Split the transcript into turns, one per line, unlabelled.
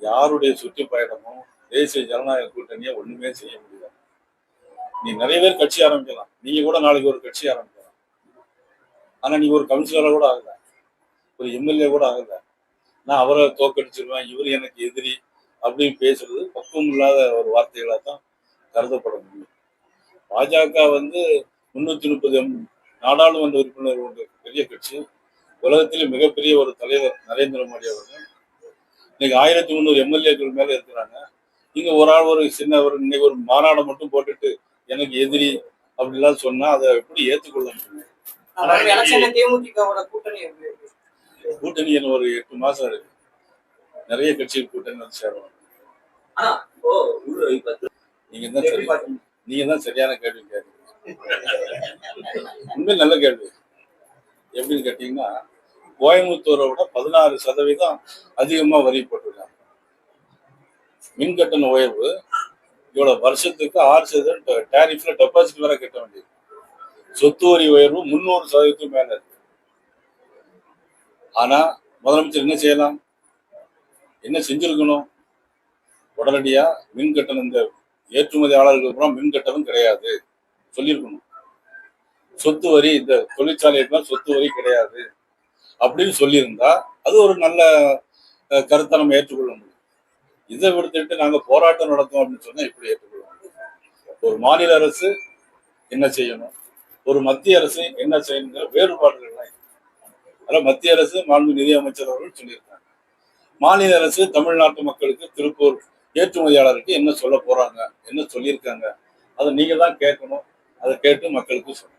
யாருடைய சுற்றுப்பயணமும் தேசிய ஜனநாயக கூட்டணியை ஒண்ணுமே செய்ய முடியாது. நீ நிறைய பேர் கட்சி ஆரம்பிக்கலாம், நீங்க கூட நாளைக்கு ஒரு கட்சி ஆரம்பிக்கலாம். ஆனா நீ ஒரு கவுன்சிலரை கூட ஆகல, ஒரு எம்எல்ஏ கூட ஆகல. நான் அவரை தோக்கடிச்சிருவேன், இவர் எனக்கு எதிரி அப்படின்னு பேசுறது பக்குவம் இல்லாத ஒரு வார்த்தைகளா தான் கருதப்பட முடியும். பாஜக 330 நாடாளுமன்ற உறுப்பினர் உள்ள பெரிய கட்சி, உலகத்திலே மிகப்பெரிய ஒரு தலைவர் நரேந்திர மோடி அவர்கள். இன்னைக்கு 1300 எம்எல்ஏக்கள் மேல இருக்கிறாங்க. நீங்க ஒரு ஆள் ஒரு சின்ன இன்னைக்கு ஒரு மாநாடு மட்டும் போட்டுட்டு எனக்கு எதிரி அப்படிலாம் சொன்னா அதை எப்படி ஏற்றுக்கொள்ள முடியும்? கூட்டணி என்ன ஒரு 8 மாசம் இருக்கு, நிறைய கட்சிகள் கூட்டணி வந்து சேருவாங்க. நீங்க தான் சரியான கேள்வி கேட்குறீங்க. உண்மை நல்ல கேள்வி. எப்படின்னு கேட்டீங்கன்னா, கோயம்புத்தூரை விட 16% அதிகமா வரி போட்டிருக்காங்க. மின் கட்டண உயர்வு இவ்வளவு வருஷத்துக்கு 6% டேரிஃப்ல டெபாசிட் வேற கட்ட வேண்டியது. சொத்து வரி உயர்வு 300% மேல இருக்கு. ஆனா முதலமைச்சர் என்ன செய்யலாம், என்ன செஞ்சிருக்கணும்? உடனடியா மின் கட்டணம், இந்த ஏற்றுமதியாளர்களுக்கு மின் கட்டணம் கிடையாது சொல்லியிருக்கணும். சொத்து வரி, இந்த தொழிற்சாலைகளுக்கு சொத்து வரி கிடையாது அப்படின்னு சொல்லியிருந்தா அது ஒரு நல்ல கருத்தை நம்ம ஏற்றுக்கொள்ள முடியும். இதை விடுத்துட்டு நாங்க போராட்டம் நடத்தோம் அப்படின்னு சொன்னா எப்படி ஏற்றுக்கொள்ள முடியும்? ஒரு மாநில அரசு என்ன செய்யணும், ஒரு மத்திய அரசு என்ன செய்யணுங்கிற வேறுபாடுகள்லாம். அதனால மத்திய அரசு மாண்பு நிதியமைச்சர் அவர்கள் சொல்லியிருக்காங்க, மாநில அரசு தமிழ்நாட்டு மக்களுக்கு திருப்பூர் ஏற்றுமதியாளருக்கு என்ன சொல்ல போறாங்க, என்ன சொல்லியிருக்காங்க, அதை நீங்க தான் கேட்கணும். அதை கேட்டு மக்களுக்கு சொல்லணும்.